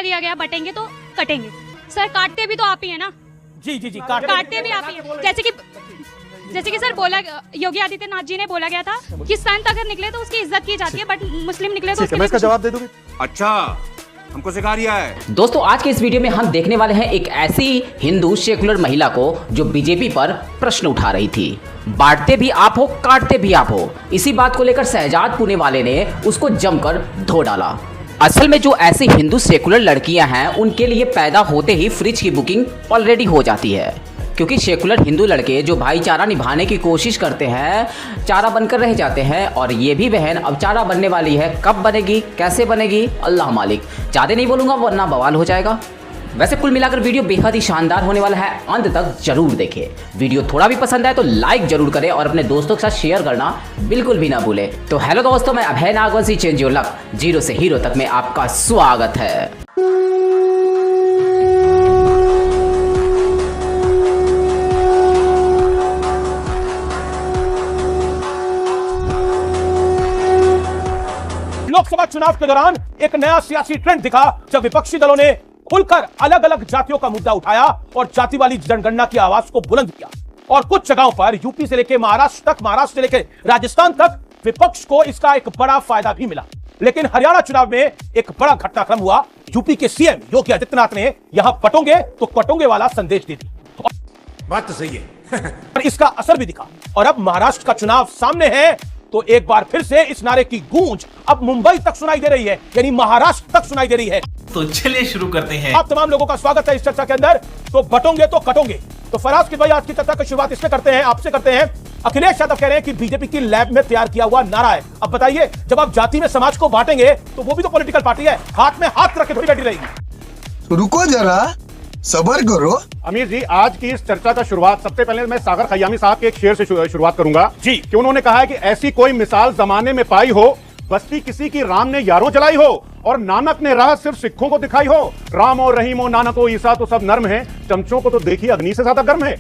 दिया गया, बटेंगे तो कटेंगे। सर काटते भी तो आप ही है ना। जी जी जी, काटते भी आप ही है। जैसे कि सर बोला, योगी आदित्यनाथ जी ने बोला गया था कि संत अगर निकले तो उसकी इज्जत की जाती है, बट मुस्लिम निकले तो मैं इसका जवाब दे दूंगी। अच्छा, हमको सिखा रिया है। दोस्तों आज के इस वीडियो में हम देखने वाले हैं एक ऐसी हिंदू सेकुलर महिला को जो बीजेपी पर प्रश्न उठा रही थी। बांटते भी आप हो, काटते भी आप हो। इसी बात को लेकर शहजाद पुणेवाले ने उसको जमकर धो डाला। असल में जो ऐसी हिंदू सेकुलर लड़कियां हैं उनके लिए पैदा होते ही फ्रिज की बुकिंग ऑलरेडी हो जाती है, क्योंकि सेकुलर हिंदू लड़के जो भाईचारा निभाने की कोशिश करते हैं चारा बनकर रह जाते हैं। और ये भी बहन अब चारा बनने वाली है। कब बनेगी, कैसे बनेगी, अल्लाह मालिक। ज़्यादा नहीं बोलूँगा वरना बवाल हो जाएगा। वैसे कुल मिलाकर वीडियो बेहद ही शानदार होने वाला है, अंत तक जरूर देखें। वीडियो थोड़ा भी पसंद आए तो लाइक जरूर करें और अपने दोस्तों के साथ शेयर करना बिल्कुल भी ना भूलें। तो हेलो दोस्तों, मैं Abhay Nagvanshi, change your luck, zero से हीरो तक में आपका स्वागत है। लोकसभा चुनाव के दौरान एक नया सियासी ट्रेंड दिखा जब विपक्षी दलों ने खुलकर अलग अलग जातियों का मुद्दा उठाया और जाति वाली जनगणना की आवाज को बुलंद किया। और कुछ जगहों पर यूपी से लेकर महाराष्ट्र तक, महाराष्ट्र से लेकर राजस्थान तक विपक्ष को इसका एक बड़ा फायदा भी मिला। लेकिन हरियाणा चुनाव में एक बड़ा घटनाक्रम हुआ। यूपी के सीएम योगी आदित्यनाथ ने यहां बटोंगे तो कटोंगे वाला संदेश दे दिया। बात तो सही है। और इसका असर भी दिखा। और अब महाराष्ट्र का चुनाव सामने है तो एक बार फिर से इस नारे की गूंज अब मुंबई तक सुनाई दे रही है, यानी महाराष्ट्र तक सुनाई दे रही है। तो चलिए शुरू करते हैं। आप तमाम लोगों का स्वागत है इस चर्चा के अंदर। तो बटोंगे तो कटोंगे। तो फराज भाई आज की चर्चा की शुरुआत इससे करते हैं, आपसे करते हैं। अखिलेश यादव कह रहे हैं कि बीजेपी की लैब में तैयार किया हुआ नारा है। अब बताइए, जब आप जाति में समाज को बांटेंगे तो वो भी तो पॉलिटिकल पार्टी है, हाथ में हाथ रख के थोड़ी बैठी रहेगी। रुको जरा, सबर करो। अमीर जी, आज की इस चर्चा का शुरुआत सबसे पहले मैं सागर खयामी साहब के एक शेर से शुरुआत करूंगा जी, कि उन्होंने कहा है कि ऐसी कोई मिसाल जमाने में पाई हो, बस्ती किसी की राम ने यारों चलाई हो और नानक ने राह सिर्फ सिखों को दिखाई हो। राम और रहीम और नानक और ईसा तो सब नर्म है, चमचों को तो देखिए अग्नि से ज्यादा गर्म है।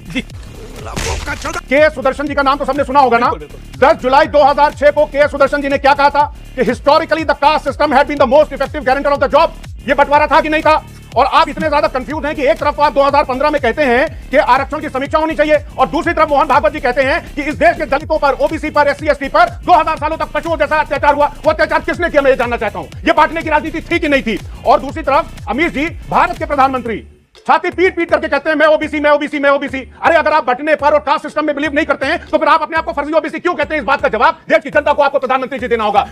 के सुदर्शन जी का नाम तो सबने सुना होगा ना। 10 जुलाई 2006 को के सुदर्शन जी ने क्या कहा था कि historically the caste system had been the most effective guarantor of the job. ये बंटवारा था कि नहीं था? और आप इतने ज्यादा कंफ्यूज हैं कि एक तरफ आप 2015 में कहते हैं कि आरक्षण की समीक्षा होनी चाहिए और दूसरी तरफ मोहन भागवत जी कहते हैं कि इस देश के दलितों पर, ओबीसी पर, एससी एसटी पर 2000 सालों तक पशुओं जैसा अत्याचार हुआ। वो अत्याचार किसने किया, मैं ये जानना चाहता हूं। ये बांटने की राजनीति थी कि नहीं थी? और दूसरी तरफ अमीर जी, भारत के प्रधानमंत्री छाती पीट पीट करके कहते हैं मैं ओबीसी, मैं ओबीसी, मैं ओबीसी। अरे अगर आप बटने पर और कास्ट सिस्टम में बिलीव नहीं करते हैं तो फिर आप अपने आप को फर्जी ओबीसी क्यों कहते हैं? इस बात का जवाब देश की जनता को आपको प्रधानमंत्री जी देना होगा।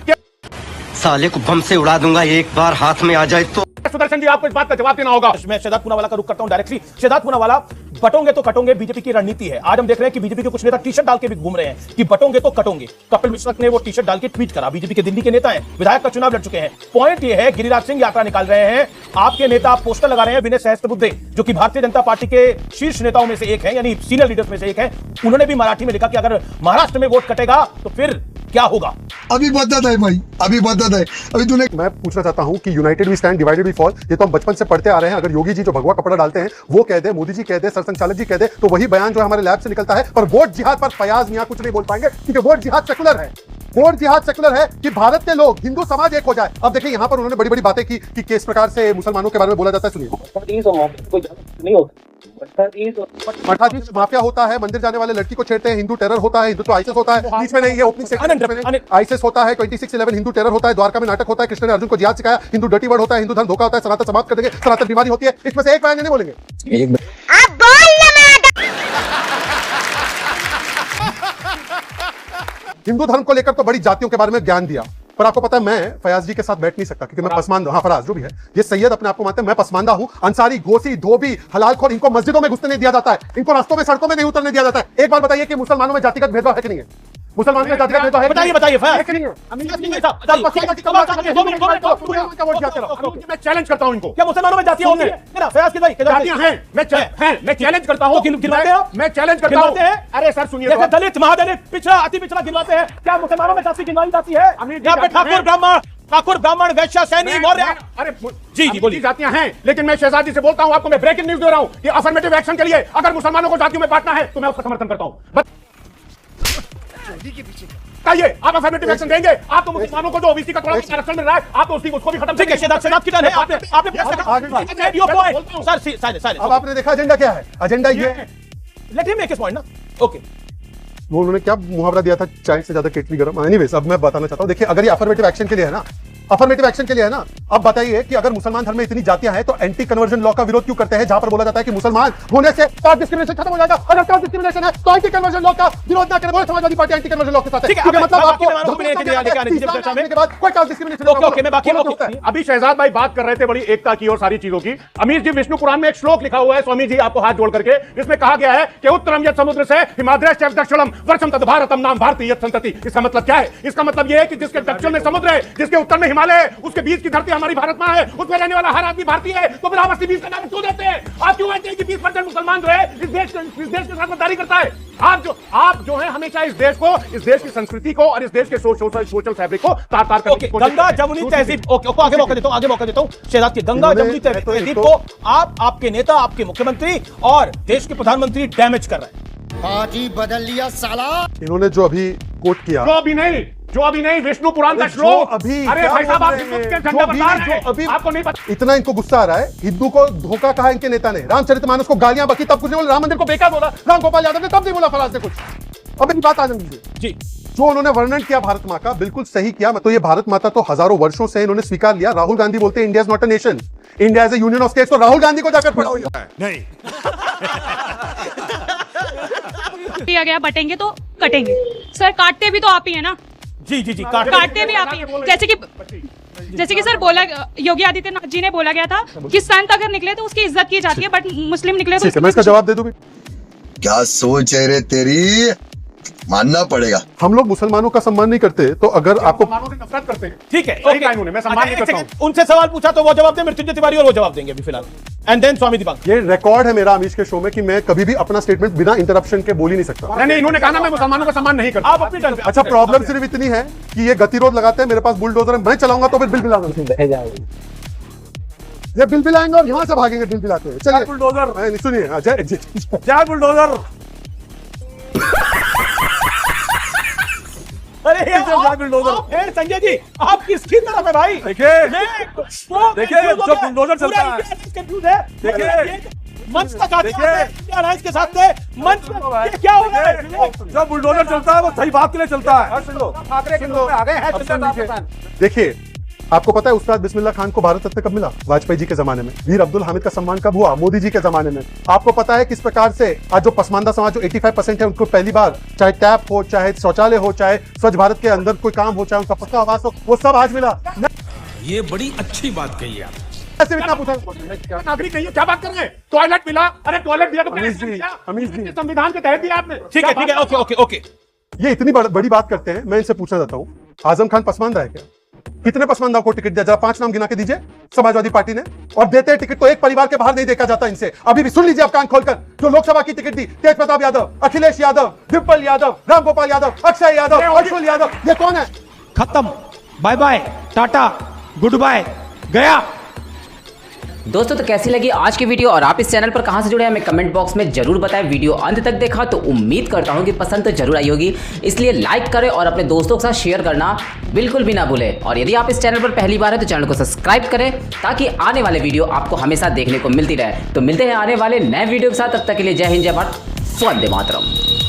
साले को बम से उड़ा दूंगा एक बार हाथ में आ जाए तो। सुदर्शन जी, आपको इस बात का जवाब देना होगा। मैं शहजाद पूनावाला का रुख करता हूं डायरेक्टली। शहजाद पूनावाला, बटोंगे तो कटोंगे बीजेपी की रणनीति है। आज हम देख रहे हैं कि बीजेपी के कुछ नेता टी शर्ट डाल के भी घूम रहे हैं कि बटोंगे तो कटोंगे। कपिल मिश्रा ने वो टी शर्ट डाल के ट्वीट करा। बीजेपी के दिल्ली के नेता हैं, विधायक का चुनाव लड़ चुके हैं। पॉइंट ये है, गिरिराज सिंह यात्रा निकाल रहे हैं, आपके नेता पोस्टर लगा रहे हैं। विनय सहस्त्रबुद्धे जो कि भारतीय जनता पार्टी के शीर्ष नेताओं में से एक है, यानी सीनियर लीडर्स में से एक है, उन्होंने भी मराठी में लिखा कि अगर महाराष्ट्र में वोट कटेगा तो फिर क्या होगा। अभी बता है भाई, अभी बता है। अभी तूने मैं पूछना चाहता हूं कि united we stand, divided we fall, ये तो हम बचपन से पढ़ते आ रहे हैं। अगर योगी जी जो भगवा कपड़ा डालते हैं वो कह दे, मोदी जी कह दे, सरसंघचालक जी कह दे, तो वही बयान जो हमारे लैब से निकलता है। पर वोट जिहाद पर फयाज मियां कुछ नहीं बोल पाएंगे, क्योंकि वोट जिहाद सेकुलर है। वोट जिहाद सेकुलर है कि भारत के लोग, हिंदू समाज एक हो जाए। अब देखिए यहां पर उन्होंने बड़ी बड़ी बातें की कि किस प्रकार से मुसलमानों के बारे में बोला जाता है। सुनिए, मठाधीश माफिया होता है, मंदिर जाने वाले लड़की को छेड़ते हैं, हिंदू टेरर होता है, हिंदू तो आईएसएस होता है। बीच में नहीं, ये ओपनिंग सेक्शन आईएसएस होता है, 2611 हिंदू टेरर होता है, द्वारका में नाटक होता है, कृष्ण ने अर्जुन को जिहाद सिखाया, हिंदू डर्टी वर्ड होता है, हिंदू धन धोखा होता है, सनातन समाप्त कर देंगे, सनातन बीमारी होती है। इसमें से एक बयान नहीं बोलेंगे। हिंदू धर्म को लेकर तो बड़ी जातियों के बारे में ज्ञान दिया, पर आपको पता है मैं फयाज जी के साथ बैठ नहीं सकता क्योंकि मैं पसमानदा। हाँ, फराज जो भी है, ये सैयद अपने आप को मानते हैं, मैं पसमानदा हूं। अंसारी, गोसी, धोबी, हलालखोर, इनको मस्जिदों में घुसने नहीं दिया जाता है, इनको रास्तों में, सड़कों में नहीं उतरने दिया जाता है। एक बात बताइए कि मुसलमानों में जातिगत भेदभाव है कि नहीं है? मुसलमानों में जातिगत भेदभाव है? बताइए बताइए मैं चैलेंज करता हूं इनको। क्या मुसलमानों में जातियां होंगी? जातियां हैं, मैं चैलेंज करता हूं। मैं चैलेंज करता हूं। अरे सर सुनिए, जैसे दलित, महादलित, पिछड़ा, अति पिछड़ा गिनवाते हैं, क्या मुसलमानों में जाति गिनवाई जाती है? यहाँ पे ठाकुर ब्राह्मण, वैश्य, सैनी, मौर्य। अरे जी बोलिए। जातियां हैं, लेकिन मैं शहजादी से बोलता हूं, आपको मैं ब्रेकिंग न्यूज दे रहा हूं कि अफर्मेटिव एक्शन के लिए अगर मुसलमानों को जातियों में बांटना है तो मैं उसका समर्थन करता हूं। कहिए, आप अफर्मेटिव एक्शन देंगे? आप तो मुसलमानों को जो ओबीसी का थोड़ा आरक्षण मिल रहा है, आप तो उसको भी खत्म ठीक है, शहजाद की टर्न है। आपने अब आपने देखा एजेंडा क्या है? एजेंडा ये है, let him make his point ना। ओके, वो उन्होंने क्या मुहावरा दिया था, चाय से ज्यादा केतली गरम। एनीवेज, अब मैं बताना चाहता हूं, देखिए अगर ये अफर्मेटिव एक्शन के लिए है ना, अफर्मेटिव एक्शन के लिए है ना, अब बताइए कि अगर मुसलमान धर्म में इतनी जातियां हैं तो एंटी कन्वर्जन लॉ का विरोध क्यों करते हैं, जहां पर बोला जाता है कि मुसलमान होने से कास्ट डिस्क्रिमिनेशन खत्म हो जाएगा। अगर कास्ट डिस्क्रिमिनेशन है तो एंटी कन्वर्जन लॉ का विरोध ना करें। बोले Samajwadi party anti conversion law के साथ है। ठीक है, क्योंकि मतलब आपको के बाद कोई कास्ट डिस्क्रिमिनेशन। ओके, मैं बाकी अभी शहजाद भाई बात कर रहे थे बड़ी एकता की और सारी चीजों की। अमीर जी, विष्णु पुराण में एक श्लोक लिखा हुआ है, स्वामी जी आपको हाथ जोड़ करके, जिसमें कहा गया है कि उत्तरम यत् समुद्र से हिमाद्रश्च दक्षिणम वर्षम तद भारतम नाम भारती यत् संतति। इसका मतलब क्या है? इसका मतलब यह है कि जिसके दक्षिण में समुद्र है, जिसके उत्तर में हिमालय है, उसके बीच की धरती हमारी भारत मां है, उसमें रहने वाला हर आदमी भारतीय है। तो फिर आप 80-20 का नाम क्यों देते हैं? आप क्यों कहते हैं कि 20% मुसलमान जो है इस देश के साथ गद्दारी करता है? आप जो है हमेशा इस देश की संस्कृति को और इस देश के सोशल फैब्रिक को तार-तार करने की कोशिश। गंगा जमुनी तहजीब, ओके, आगे मौका देता हूं शहजाद की। गंगा जमुनी तहजीब को आपके नेता, आपके मुख्यमंत्री और देश के प्रधानमंत्री डैमेज कर रहे हैं। पार्टी बदल लिया साला। इन्होंने जो अभी कोट किया, जो अभी नहीं विष्णु पुराण का श्लोक अभी, अरे भाई साहब, आप झंडा बता रहे हैं, अभी आपको नहीं पता। इतना इनको गुस्सा आ रहा है, हिंदू को धोखा कहा इनके नेता ने, रामचरितमानस को गालियां बकी तब कुछ नहीं बोला, राम मंदिर को बेकार बोला राम गोपाल यादव ने, तब नहीं बोला फराज ने कुछ। अब मेरी बात आ जाएगी जी, जो उन्होंने वर्णन किया भारत माँ का, बिल्कुल सही किया। तो ये भारत माता तो हजारों वर्षों से इन्होंने स्वीकार लिया। राहुल गांधी बोलते हैं India is not a nation, India is a union of states. तो राहुल गांधी को जाकर पढ़ाओ। नहीं, दिया गया, बटेंगे तो कटेंगे। सर काटते भी तो आप ही है ना। जी, काटते भी आप ही हैं। जैसे कि सर बोला, योगी आदित्यनाथ जी ने बोला गया था कि संत अगर निकले तो उसकी इज्जत की जाती है, बट मुस्लिम निकले तो मैं इसका जवाब दे दूं। क्या सोच है रे तेरी, मानना पड़ेगा। हम लोग मुसलमानों का सम्मान नहीं करते, तो अगर आपको नफरत करते हैं, ठीक है, सही कहा इन्होंने, मैं सम्मान नहीं करता हूं। उनसे सवाल पूछा तो वो जवाब दे, मृत्युंजय तिवारी और वो जवाब देंगे अभी फिलहाल, एंड देन स्वामी दीपक। ये रिकॉर्ड है मेरा अमीश के शो में कि मैं कभी भी अपना स्टेटमेंट बिना इंटरप्शन के बोल ही नहीं सकता। नहीं, इन्होंने कहा ना मैं मुसलमानों का सम्मान नहीं करता। आप अपनी टर्न पे। अच्छा, प्रॉब्लम सिर्फ इतनी है कि ये गतिरोध लगाते हैं, मेरे पास बुलडोजर है, मैं चलाऊंगा तो फिर बिल बिलाएंगे, ये बिल बिलाएंगे और यहाँ से भागेंगे बिल बिलाते हुए। चलिए बुलडोजर, सुनिए, जय बुलडोजर। अरे यार संजय जी, आप किसकी तरफ है भाई? देखिए जो बुलडोजर चलता है, कंफ्यूज है। देखिए मंच तक आते हैं इंडिया अलायंस के साथ थे, मंच पे क्या हो रहा है? जो बुलडोजर चलता है वो सही बात के लिए चलता है। देखिए, आपको पता है उस्ताद बिस्मिल्लाह खान को भारत रत्न कब मिला? वाजपेयी जी के जमाने में। वीर अब्दुल हामिद का सम्मान कब हुआ? मोदी जी के जमाने में। आपको पता है किस प्रकार से आज जो पसमानदा समाज जो 85% है, उनको पहली बार चाहे टैप हो, चाहे शौचालय हो, चाहे स्वच्छ भारत के अंदर कोई काम हो, चाहे उनका पक्का आवास हो, वो सब आज मिला। ये बड़ी अच्छी बात कही आप। ऐसे इतना पूछा, नागरिक नहीं है, क्या बात कर रहे हैं? टॉयलेट मिला, अरे टॉयलेट दिया तो अमीश जी संविधान के तहत दिया आपने। ठीक है, ओके। ये इतनी बड़ी बात करते हैं, मैं इनसे पूछना चाहता हूँ, आजम खान पसमानदा है क्या? कितने पसमानदा को टिकट दिया? जरा 5 नाम गिना के दीजिए समाजवादी पार्टी ने। और देते हैं टिकट तो एक परिवार के बाहर नहीं देखा जाता इनसे। अभी भी सुन लीजिए आप कान खोलकर, जो लोकसभा की टिकट दी, तेज प्रताप यादव, अखिलेश यादव, विप्पल यादव, रामगोपाल यादव, अक्षय यादव, अर्जुन यादव, ये कौन है? खत्म, bye bye, tata, good bye, गया। दोस्तों, तो कैसी लगी आज की वीडियो और आप इस चैनल पर कहां से जुड़े हैं हमें कमेंट बॉक्स में जरूर बताएं। वीडियो अंत तक देखा तो उम्मीद करता हूं कि पसंद तो जरूर आई होगी, इसलिए लाइक करें और अपने दोस्तों के साथ शेयर करना बिल्कुल भी ना भूलें। और यदि आप इस चैनल पर पहली बार है तो चैनल को सब्सक्राइब करें ताकि आने वाले वीडियो आपको हमेशा देखने को मिलती रहे। तो मिलते हैं आने वाले नए वीडियो के साथ, तब तक के लिए जय हिंद, जय भारत, वंदे मातरम।